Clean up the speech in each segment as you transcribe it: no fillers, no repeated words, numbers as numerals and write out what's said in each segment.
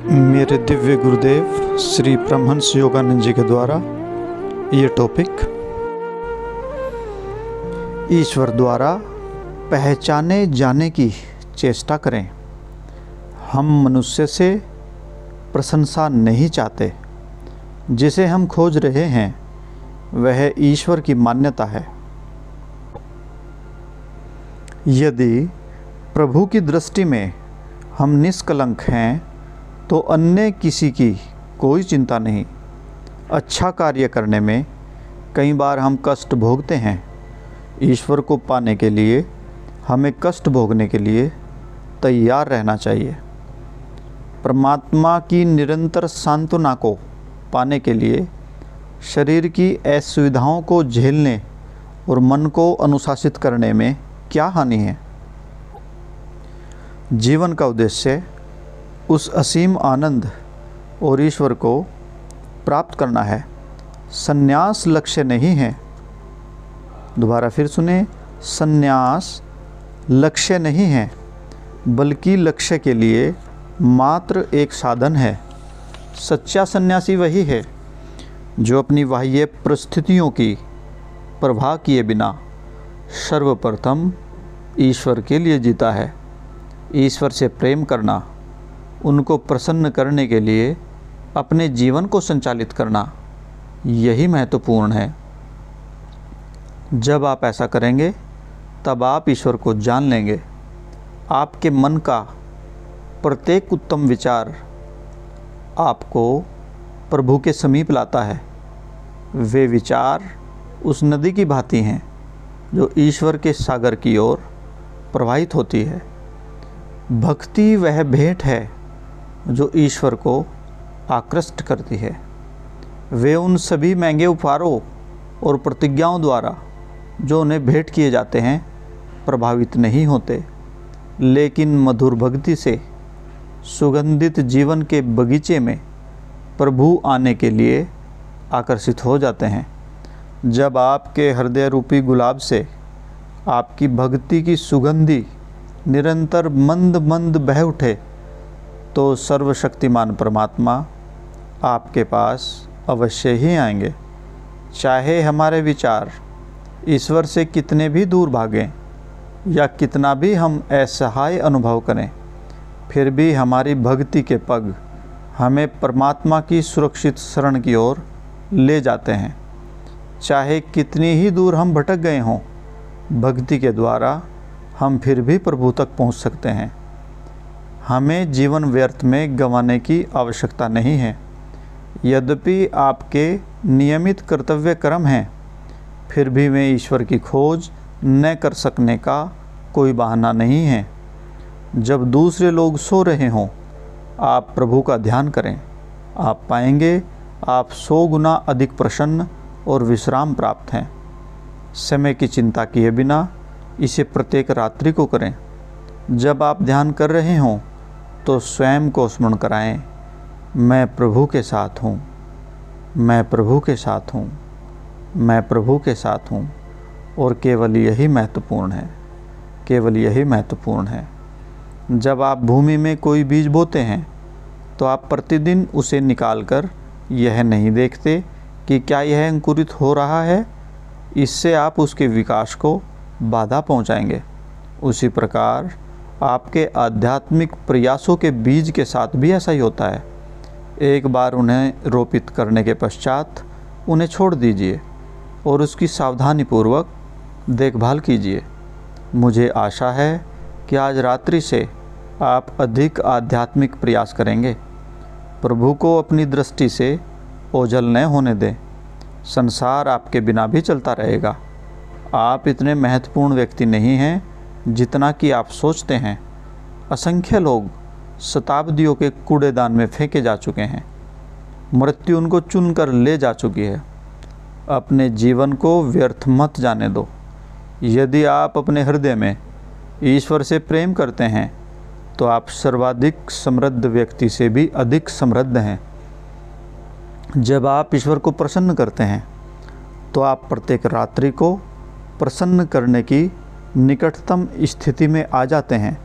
मेरे दिव्य गुरुदेव श्री परमहंस योगानंद जी के द्वारा ये टॉपिक, ईश्वर द्वारा पहचाने जाने की चेष्टा करें। हम मनुष्य से प्रशंसा नहीं चाहते, जिसे हम खोज रहे हैं वह ईश्वर की मान्यता है। यदि प्रभु की दृष्टि में हम निष्कलंक हैं तो अन्य किसी की कोई चिंता नहीं। अच्छा कार्य करने में कई बार हम कष्ट भोगते हैं। ईश्वर को पाने के लिए हमें कष्ट भोगने के लिए तैयार रहना चाहिए। परमात्मा की निरंतर सांत्वना को पाने के लिए शरीर की असुविधाओं को झेलने और मन को अनुशासित करने में क्या हानि है। जीवन का उद्देश्य उस असीम आनंद और ईश्वर को प्राप्त करना है। संन्यास लक्ष्य नहीं है। दोबारा फिर सुने, संन्यास लक्ष्य नहीं है, बल्कि लक्ष्य के लिए मात्र एक साधन है। सच्चा सन्यासी वही है जो अपनी बाह्य परिस्थितियों की परवाह किए बिना सर्वप्रथम ईश्वर के लिए जीता है। ईश्वर से प्रेम करना, उनको प्रसन्न करने के लिए अपने जीवन को संचालित करना, यही महत्वपूर्ण है। जब आप ऐसा करेंगे तब आप ईश्वर को जान लेंगे। आपके मन का प्रत्येक उत्तम विचार आपको प्रभु के समीप लाता है। वे विचार उस नदी की भांति हैं जो ईश्वर के सागर की ओर प्रवाहित होती है। भक्ति वह भेंट है जो ईश्वर को आकृष्ट करती है। वे उन सभी महंगे उपहारों और प्रतिज्ञाओं द्वारा जो उन्हें भेंट किए जाते हैं प्रभावित नहीं होते, लेकिन मधुर भक्ति से सुगंधित जीवन के बगीचे में प्रभु आने के लिए आकर्षित हो जाते हैं। जब आपके हृदय रूपी गुलाब से आपकी भक्ति की सुगंधी निरंतर मंद मंद बह उठे तो सर्वशक्तिमान परमात्मा आपके पास अवश्य ही आएंगे। चाहे हमारे विचार ईश्वर से कितने भी दूर भागें या कितना भी हम असहाय अनुभव करें, फिर भी हमारी भक्ति के पग हमें परमात्मा की सुरक्षित शरण की ओर ले जाते हैं। चाहे कितनी ही दूर हम भटक गए हों, भक्ति के द्वारा हम फिर भी प्रभु तक पहुंच सकते हैं। हमें जीवन व्यर्थ में गंवाने की आवश्यकता नहीं है। यद्यपि आपके नियमित कर्तव्य कर्म हैं, फिर भी वे ईश्वर की खोज न कर सकने का कोई बहाना नहीं है। जब दूसरे लोग सो रहे हों, आप प्रभु का ध्यान करें। आप पाएंगे आप 100 गुना अधिक प्रसन्न और विश्राम प्राप्त हैं। समय की चिंता किए बिना इसे प्रत्येक रात्रि को करें। जब आप ध्यान कर रहे हों तो स्वयं को स्मरण कराएं, मैं प्रभु के साथ हूँ, मैं प्रभु के साथ हूँ, मैं प्रभु के साथ हूँ। और केवल यही महत्वपूर्ण है, केवल यही महत्वपूर्ण है। जब आप भूमि में कोई बीज बोते हैं तो आप प्रतिदिन उसे निकालकर यह नहीं देखते कि क्या यह अंकुरित हो रहा है। इससे आप उसके विकास को बाधा पहुंचाएंगे। उसी प्रकार आपके आध्यात्मिक प्रयासों के बीज के साथ भी ऐसा ही होता है। एक बार उन्हें रोपित करने के पश्चात उन्हें छोड़ दीजिए और उसकी सावधानीपूर्वक देखभाल कीजिए। मुझे आशा है कि आज रात्रि से आप अधिक आध्यात्मिक प्रयास करेंगे। प्रभु को अपनी दृष्टि से ओझल न होने दें। संसार आपके बिना भी चलता रहेगा। आप इतने महत्वपूर्ण व्यक्ति नहीं हैं जितना कि आप सोचते हैं। असंख्य लोग शताब्दियों के कूड़ेदान में फेंके जा चुके हैं। मृत्यु उनको चुनकर ले जा चुकी है। अपने जीवन को व्यर्थ मत जाने दो। यदि आप अपने हृदय में ईश्वर से प्रेम करते हैं तो आप सर्वाधिक समृद्ध व्यक्ति से भी अधिक समृद्ध हैं। जब आप ईश्वर को प्रसन्न करते हैं तो आप प्रत्येक रात्रि को प्रसन्न करने की निकटतम स्थिति में आ जाते हैं।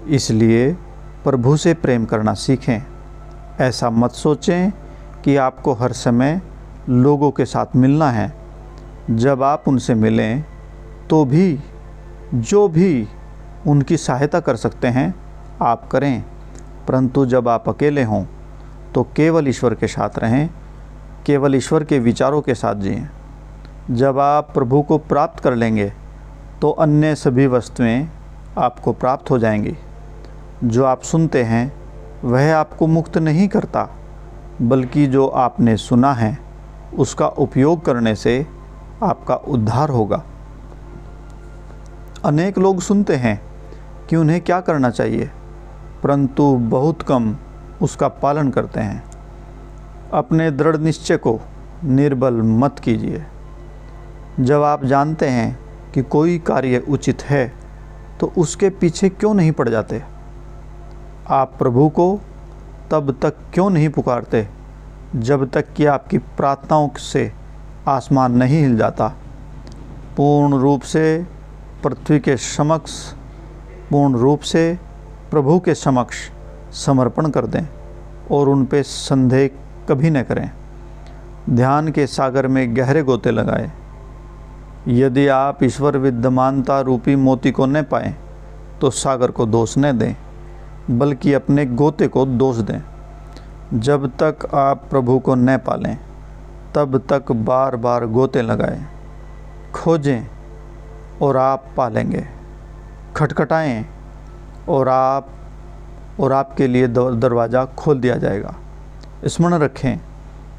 इसलिए प्रभु से प्रेम करना सीखें। ऐसा मत सोचें कि आपको हर समय लोगों के साथ मिलना है। जब आप उनसे मिलें तो भी जो भी उनकी सहायता कर सकते हैं आप करें, परंतु जब आप अकेले हों तो केवल ईश्वर के साथ रहें, केवल ईश्वर के विचारों के साथ जिएं। जब आप प्रभु को प्राप्त कर लेंगे तो अन्य सभी वस्तुएं आपको प्राप्त हो जाएंगी। जो आप सुनते हैं वह आपको मुक्त नहीं करता, बल्कि जो आपने सुना है उसका उपयोग करने से आपका उद्धार होगा। अनेक लोग सुनते हैं कि उन्हें क्या करना चाहिए, परंतु बहुत कम उसका पालन करते हैं। अपने दृढ़ निश्चय को निर्बल मत कीजिए। जब आप जानते हैं कि कोई कार्य उचित है तो उसके पीछे क्यों नहीं पड़ जाते? आप प्रभु को तब तक क्यों नहीं पुकारते जब तक कि आपकी प्रार्थनाओं से आसमान नहीं हिल जाता? पूर्ण रूप से पृथ्वी के समक्ष, पूर्ण रूप से प्रभु के समक्ष समर्पण कर दें और उन पे संदेह कभी न करें। ध्यान के सागर में गहरे गोते लगाएं। यदि आप ईश्वर विद्यमानता रूपी मोती को न पाएं तो सागर को दोष न दें, बल्कि अपने गोते को दोष दें। जब तक आप प्रभु को न पालें तब तक बार बार गोते लगाएं। खोजें और आप पालेंगे, खटखटाएं और आपके लिए दरवाज़ा खोल दिया जाएगा। स्मरण रखें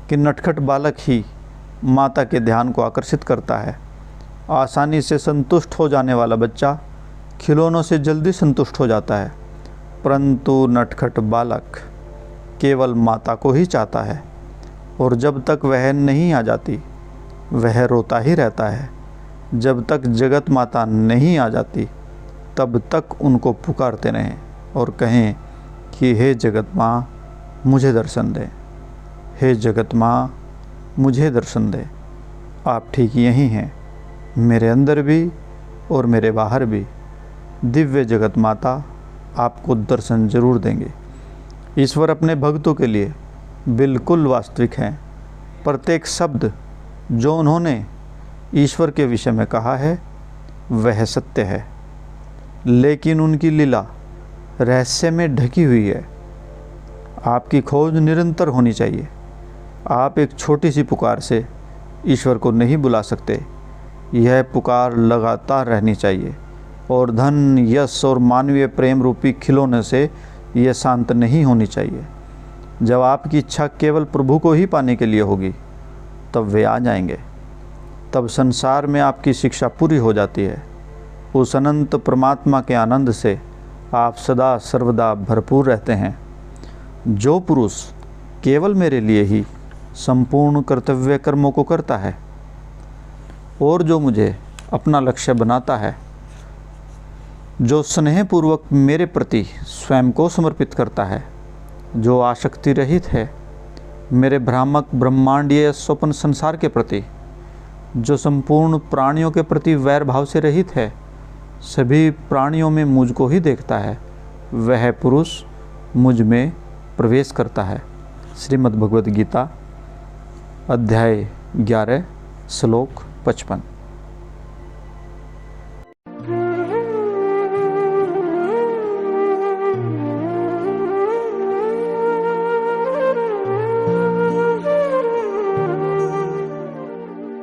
कि नटखट बालक ही माता के ध्यान को आकर्षित करता है। आसानी से संतुष्ट हो जाने वाला बच्चा खिलौनों से जल्दी संतुष्ट हो जाता है, परंतु नटखट बालक केवल माता को ही चाहता है, और जब तक वह नहीं आ जाती वह रोता ही रहता है। जब तक जगत माता नहीं आ जाती तब तक उनको पुकारते रहें और कहें कि हे जगत माँ मुझे दर्शन दें, हे जगत माँ मुझे दर्शन दें। आप ठीक यहीं हैं, मेरे अंदर भी और मेरे बाहर भी। दिव्य जगत माता आपको दर्शन जरूर देंगे। ईश्वर अपने भक्तों के लिए बिल्कुल वास्तविक हैं। प्रत्येक शब्द जो उन्होंने ईश्वर के विषय में कहा है वह सत्य है, लेकिन उनकी लीला रहस्य में ढकी हुई है। आपकी खोज निरंतर होनी चाहिए। आप एक छोटी सी पुकार से ईश्वर को नहीं बुला सकते। यह पुकार लगातार रहनी चाहिए, और धन, यश और मानवीय प्रेम रूपी खिलौने से यह शांत नहीं होनी चाहिए। जब आपकी इच्छा केवल प्रभु को ही पाने के लिए होगी तब वे आ जाएंगे। तब संसार में आपकी शिक्षा पूरी हो जाती है। उस अनंत परमात्मा के आनंद से आप सदा सर्वदा भरपूर रहते हैं। जो पुरुष केवल मेरे लिए ही संपूर्ण कर्तव्य कर्मों को करता है और जो मुझे अपना लक्ष्य बनाता है, जो स्नेहपूर्वक मेरे प्रति स्वयं को समर्पित करता है, जो आसक्ति रहित है मेरे भ्रामक ब्रह्मांडीय स्वप्न संसार के प्रति, जो संपूर्ण प्राणियों के प्रति वैर भाव से रहित है, सभी प्राणियों में मुझको ही देखता है, वह पुरुष मुझ में प्रवेश करता है। श्रीमद् भगवद गीता अध्याय 11 श्लोक 55।